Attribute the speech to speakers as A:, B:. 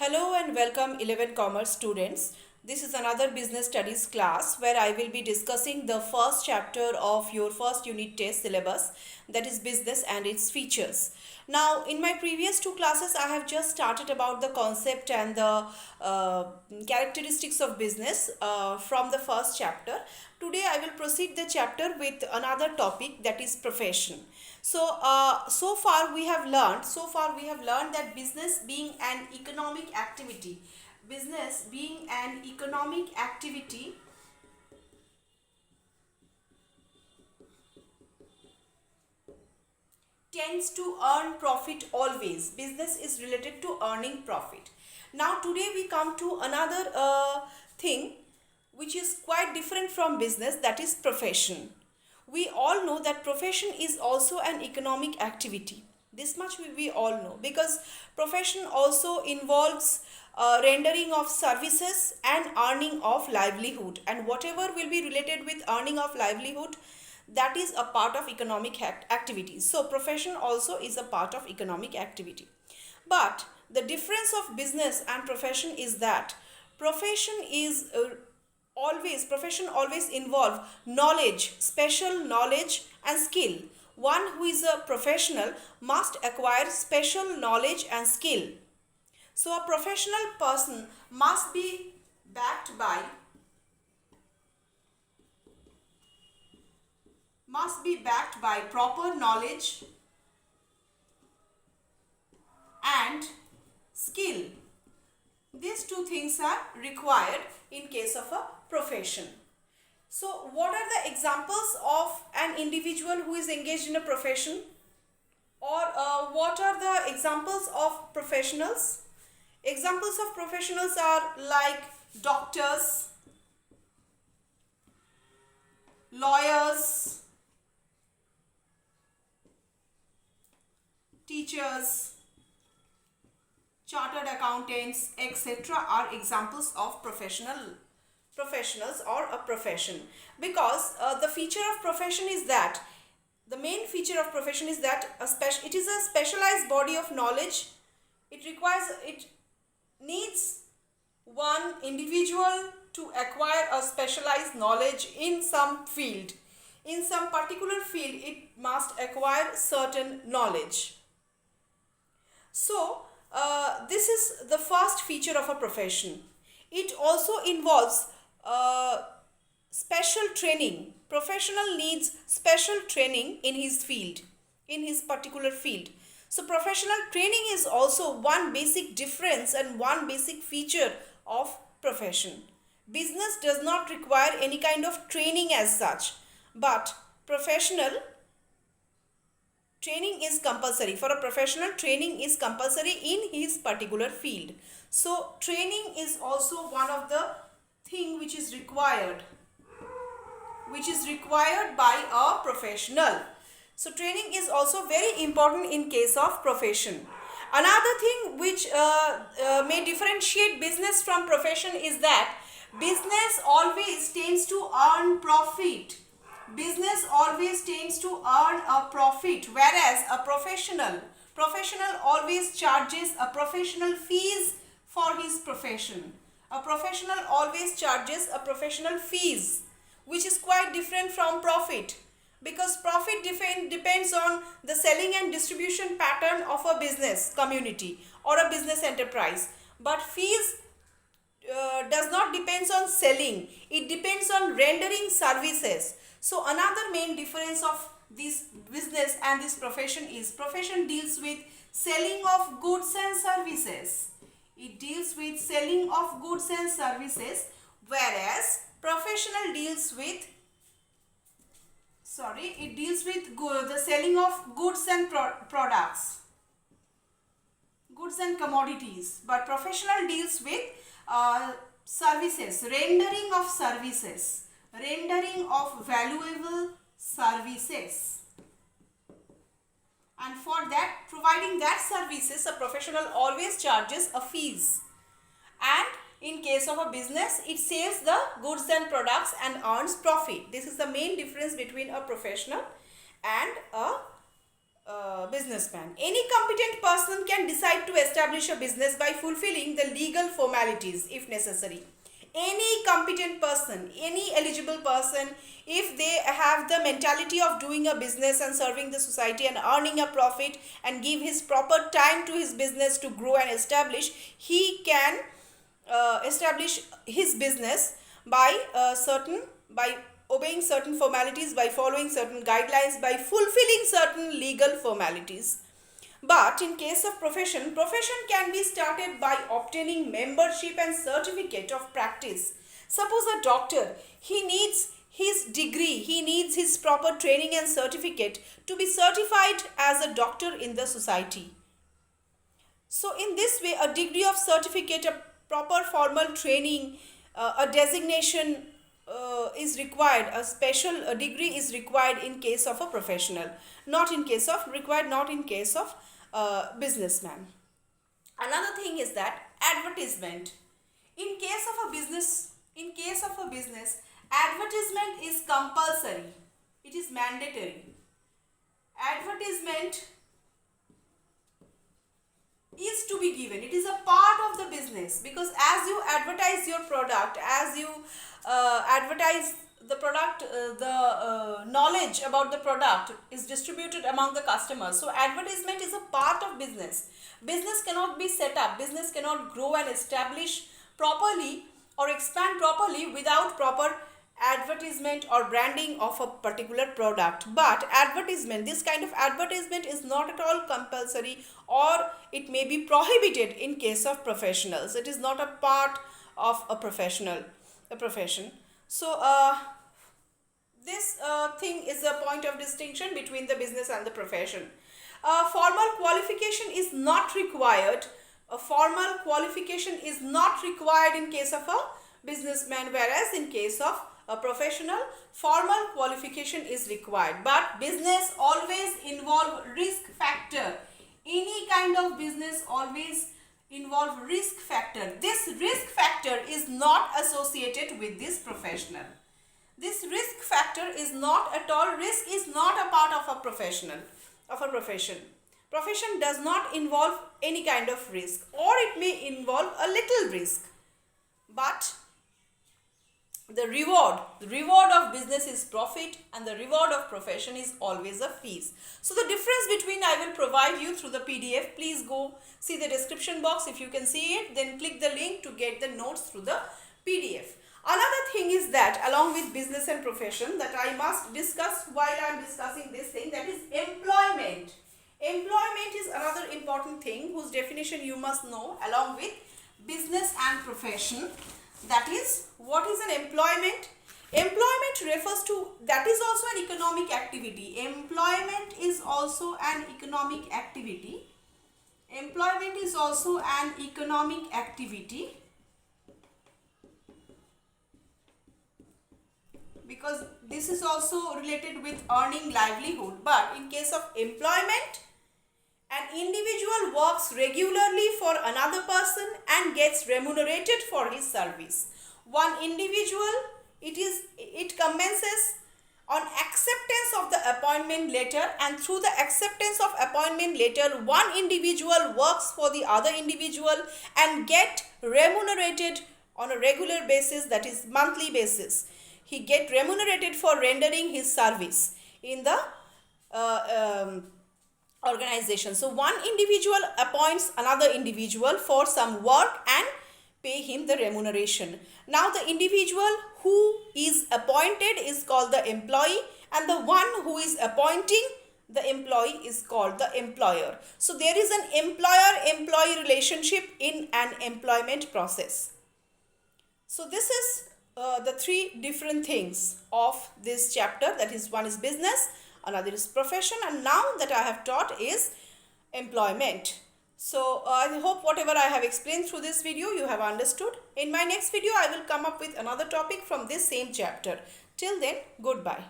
A: Hello and welcome 11 Commerce students. This is another business studies class where I will be discussing the first chapter of your first unit test syllabus, that is business and its features. Now in my previous two classes I have just started about the concept and the characteristics of business from the first chapter. Today I will proceed the chapter with another topic, that is profession. So far we have learned that business being an economic activity, business being an economic activity tends to earn profit always. Business is related to earning profit. Now today we come to another thing which is quite different from business, that is profession. We all know that profession is also an economic activity. This much we all know, because profession also involves rendering of services and earning of livelihood, and whatever will be related with earning of livelihood, that is a part of economic activity. So profession also is a part of economic activity. But the difference of business and profession is that profession is profession always involve knowledge, special knowledge and skill. One who is a professional must acquire special knowledge and skill. So a professional person must be backed by proper knowledge and skill. These two things are required in case of a profession. So what are the examples of an individual who is engaged in a profession, or what are the examples of professionals? Examples of professionals are like doctors, lawyers, teachers, chartered accountants, etc. are examples of professionals or a profession. Because the feature of profession is that the main feature of profession is that it is a specialized body of knowledge. It needs one individual to acquire a specialized knowledge in some field. In some particular field, it must acquire certain knowledge. So this is the first feature of a profession. It also involves special training. Professional needs special training in his field, in his particular field. So professional training is also one basic difference and one basic feature of profession. Business does not require any kind of training as such, but professional training is compulsory. For a professional, training is compulsory in his particular field. So training is also one of the thing which is required by a professional. So training is also very important in case of profession. Another thing which may differentiate business from profession is that business always tends to earn profit. Business always tends to earn a profit, whereas a professional always charges a professional fees for his profession. A professional always charges a professional fees, which is quite different from profit, because profit depends on the selling and distribution pattern of a business community or a business enterprise, but fees does not depends on selling, it depends on rendering services. So another main difference of this business and this profession is profession deals with selling of goods and services. It deals with selling of goods and services, whereas professional deals with the selling of goods and products, goods and commodities. But professional deals with services, rendering of services, rendering of valuable services. And for that, providing that services, a professional always charges a fees. And in case of a business, it sells the goods and products and earns profit. This is the main difference between a professional and businessman. Any competent person can decide to establish a business by fulfilling the legal formalities if necessary. Any competent person, any eligible person, if they have the mentality of doing a business and serving the society and earning a profit and give his proper time to his business to grow and establish, he can establish his business by obeying certain formalities, by following certain guidelines, by fulfilling certain legal formalities. But in case of profession can be started by obtaining membership and certificate of practice. Suppose a doctor, he needs his degree, he needs his proper training and certificate to be certified as a doctor in the society. So in this way, a degree of certificate, a proper formal training, a designation is required, a special degree is required in case of a professional, not in case of businessman. Another thing is that advertisement. In case of a business, advertisement is compulsory. It is mandatory. Advertisement is to be given. It is a part of the business, because as you advertise your product, as you advertise the product, the knowledge about the product is distributed among the customers. So advertisement is a part of business. Business cannot be set up, business cannot grow and establish properly or expand properly without proper advertisement or branding of a particular product. But advertisement, this kind of advertisement is not at all compulsory, or it may be prohibited in case of professionals. It is not a part of a profession. So this thing is a point of distinction between the business and the profession. Formal qualification is not required. A formal qualification is not required in case of a businessman, whereas in case of a professional, formal qualification is required. But business always involve risk factor. Any kind of business always involve risk factor. This risk factor is not associated with this professional. This risk factor is not at all, risk is not a part of a profession. Profession does not involve any kind of risk, or it may involve a little risk. But the reward of business is profit, and the reward of profession is always a fees. So the difference between I will provide you through the PDF. Please go see the description box. If you can see it, then click the link to get the notes through the PDF. Another thing is that along with business and profession that I must discuss while I am discussing this thing, that is employment. Employment is another important thing whose definition you must know along with business and profession. That is, what is an employment? Employment refers to, that is also an economic activity. Employment is also an economic activity. Employment is also an economic activity, because this is also related with earning livelihood. But in case of employment, an individual works regularly for another person and gets remunerated for his service. One individual, it commences on acceptance of the appointment letter, and through the acceptance of appointment letter, one individual works for the other individual and get remunerated on a regular basis, that is monthly basis. He get remunerated for rendering his service in the organization. So one individual appoints another individual for some work and pay him the remuneration. Now the individual who is appointed is called the employee, and the one who is appointing the employee is called the employer. So there is an employer-employee relationship in an employment process. So this is the three different things of this chapter. That is, one is business, another is profession, and now that I have taught is employment. So I hope whatever I have explained through this video you have understood. In my next video I will come up with another topic from this same chapter. Till then, goodbye.